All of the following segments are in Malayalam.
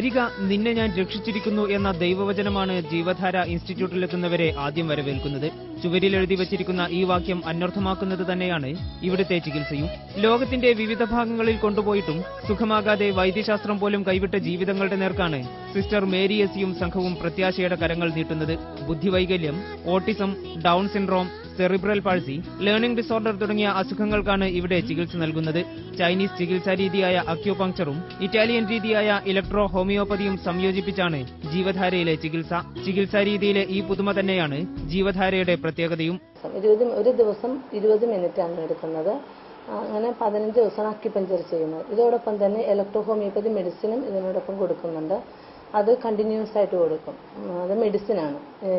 വരിക നിന്നെ ഞാൻ രക്ഷിച്ചിരിക്കുന്നു എന്ന ദൈവവചനമാണ് ജീവധാര ഇൻസ്റ്റിറ്റ്യൂട്ടിലെത്തുന്നവരെ ആദ്യം വരവേൽക്കുന്നത്. ചുവരിൽ എഴുതി വച്ചിരിക്കുന്ന ഈ വാക്യം അന്വർത്ഥമാക്കുന്നത് തന്നെയാണ് ഇവിടുത്തെ ചികിത്സയും. ലോകത്തിന്റെ വിവിധ ഭാഗങ്ങളിൽ കൊണ്ടുപോയിട്ടും സുഖമാകാതെ വൈദ്യശാസ്ത്രം പോലും കൈവിട്ട ജീവിതങ്ങളുടെ നേർക്കാണ് സിസ്റ്റർ മേരി എസിയും സംഘവും പ്രത്യാശയുടെ കരങ്ങൾ നീട്ടുന്നത്. ബുദ്ധിവൈകല്യം, autism, down syndrome, cerebral palsy, learning disorder തുടങ്ങിയ അസുഖങ്ങൾക്കാണ് ഇവിടെ ചികിത്സ നൽകുന്നത്. ചൈനീസ് ചികിത്സാ രീതിയായ അക്യുപങ്ക്ചറും ഇറ്റാലിയൻ രീതിയായ ഇലക്ട്രോ ഹോമിയോപ്പതിയും സംയോജിപ്പിച്ചാണ് ജീവധാരയിലെ ചികിത്സ. ചികിത്സാ രീതിയിലെ ഈ പുതുമ തന്നെയാണ് ജീവധാരയുടെ പ്രത്യേകതയും. ഒരു ദിവസം 20 മിനിറ്റാണ് എടുക്കുന്നത്. അങ്ങനെ 15 ദിവസമാണ് അക്യുപങ്ക്ചർ ചെയ്യുന്നത്. ഇതോടൊപ്പം തന്നെ ഇലക്ട്രോ ഹോമിയോപ്പതി മെഡിസിനും ഇതിനോടൊപ്പം കൊടുക്കുന്നുണ്ട്. അത് കണ്ടിന്യൂസ് ആയിട്ട് കൊടുക്കും. അത് മെഡിസിനാണ്,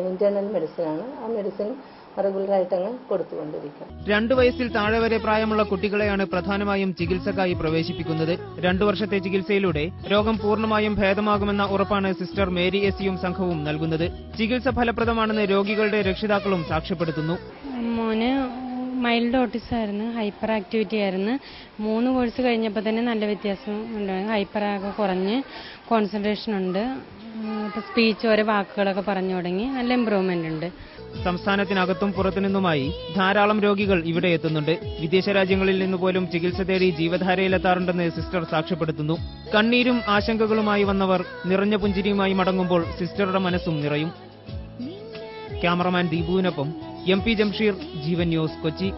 ഇന്റേണൽ മെഡിസിനാണ്. ആ മെഡിസിൻ റെഗുലറായിട്ട് അങ്ങ് കൊടുത്തുകൊണ്ടിരിക്കും. 2 വയസ്സിൽ താഴെ വരെ പ്രായമുള്ള കുട്ടികളെയാണ് പ്രധാനമായും ചികിത്സക്കായി പ്രവേശിപ്പിക്കുന്നത്. 2 വർഷത്തെ ചികിത്സയിലൂടെ രോഗം പൂർണ്ണമായും ഭേദമാകുമെന്ന ഉറപ്പാണ് സിസ്റ്റർ മേരി എസിയും സംഘവും നൽകുന്നത്. ചികിത്സ ഫലപ്രദമാണെന്ന് രോഗികളുടെ രക്ഷിതാക്കളും സാക്ഷ്യപ്പെടുത്തുന്നു. മോന് മൈൽഡ് ഓട്ടിസം ആയിരുന്നു, ഹൈപ്പർ ആക്ടിവിറ്റി ആയിരുന്നു. 3 കോഴ്സ് കഴിഞ്ഞപ്പോൾ തന്നെ നല്ല വ്യത്യാസം ഉണ്ട്. ഹൈപ്പർ ആകെ കുറഞ്ഞ് കോൺസെൻട്രേഷൻ ഉണ്ട്. സ്പീച്ച് ഓരോ വാക്കുകളൊക്കെ പറഞ്ഞു തുടങ്ങി. നല്ല ഇമ്പ്രൂവ്മെന്റ് ഉണ്ട്. സംസ്ഥാനത്തിനകത്തും പുറത്തുനിന്നുമായി ധാരാളം രോഗികൾ ഇവിടെ എത്തുന്നുണ്ട്. വിദേശ രാജ്യങ്ങളിൽ നിന്നുപോലും ചികിത്സ തേടി ജീവധാരയിലെത്താറുണ്ടെന്ന് സിസ്റ്റർ സാക്ഷ്യപ്പെടുത്തുന്നു. കണ്ണീരും ആശങ്കകളുമായി വന്നവർ നിറഞ്ഞ പുഞ്ചിരിയുമായി മടങ്ങുമ്പോൾ സിസ്റ്ററുടെ മനസ്സും നിറയും. ക്യാമറമാൻ ദീപുവിനൊപ്പം MP ജംഷീർ, ജീവൻ ന്യൂസ്, കൊച്ചി.